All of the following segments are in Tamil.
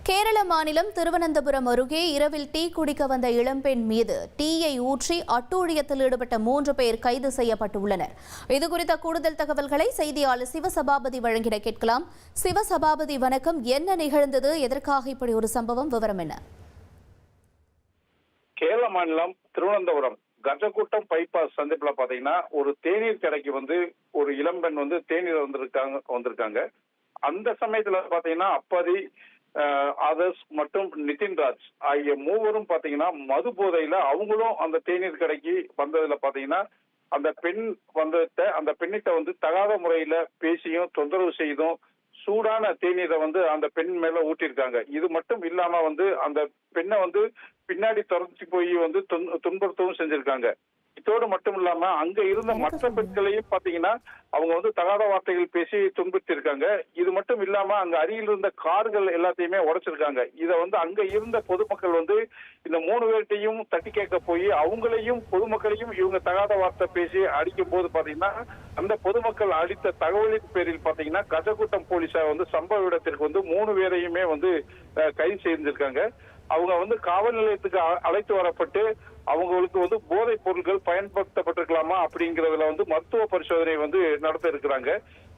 கேரள மாநிலம் திருவனந்தபுரம் அருகே இரவில் டீ குடிக்க வந்த இளம்பெண் மீது டீயை ஊற்றி அட்டூழியத்தில் ஈடுபட்ட 3 பேர் கைது செய்யப்பட்டுள்ளனர். இதுகுறித்த கூடுதல் தகவல்களை செய்தியாளர் சிவசபாபதி வழங்கிட கேட்கலாம். சிவசபாபதி, வணக்கம். என்ன நிகழ்ந்தது? எதற்காக இப்படி ஒரு சம்பவம்? விவரம் என்ன? கேரள மாநிலம் திருவனந்தபுரம் கஜக்கூட்டம் பைபாஸ் சந்திப்புல பாத்தீங்கன்னா ஒரு தேநீர் கடைக்கு ஒரு இளம்பெண் தேநீர் வந்திருக்காங்க. அந்த சமயத்துல பாத்தீங்கன்னா அப்பாதி, ஆதர்ஸ் மற்றும் நிதின்ராஜ் ஆகிய மூவரும் பாத்தீங்கன்னா மது போதையில அவங்களும் அந்த தேநீர் கடைக்கு வந்ததுல பாத்தீங்கன்னா அந்த பெண்ணிட்ட தகாத முறையில பேசியும் தொந்தரவு செய்தும் சூடான தேநீரை அந்த பெண் மேல ஊட்டியிருக்காங்க. இது மட்டும் இல்லாம அந்த பெண்ணை பின்னாடி துரத்தி போய் துன்புறுத்தவும் செஞ்சிருக்காங்க. இதோடு மட்டும் இல்லாம அங்க இருந்த மற்ற பெண்களையும் பாத்தீங்கன்னா அவங்க தகாத வார்த்தைகள் பேசி துன்புறுத்திருக்காங்க. இது மட்டும் இல்லாம அங்க அருகில் இருந்த கார்கள் எல்லாத்தையுமே உடைச்சிருக்காங்க. இத அங்க இருந்த பொதுமக்கள் இந்த 3 பேர்ட்டையும் தட்டி கேட்க போய் அவங்களையும் பொதுமக்களையும் இவங்க தகாத வார்த்தை பேசி அடிக்கும் போது பாத்தீங்கன்னா அந்த பொதுமக்கள் அளித்த தகவலின் பேரில் பாத்தீங்கன்னா கஜக்கூட்டம் போலீசார் சம்பவ இடத்திற்கு 3 பேரையுமே கைது செய்திருக்காங்க. அவங்க காவல் நிலையத்துக்கு அழைத்து வரப்பட்டு அவங்களுக்கு போதைப் பொருட்கள் பயன்படுத்தப்பட்டிருக்கலாமா அப்படிங்கறதுல மருத்துவ பரிசோதனை நடத்த இருக்கிறாங்க.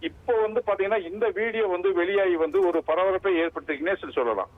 இப்போ பாத்தீங்கன்னா இந்த வீடியோ வெளியாகி ஒரு பரபரப்பை ஏற்படுத்தினே சொல்லலாம்.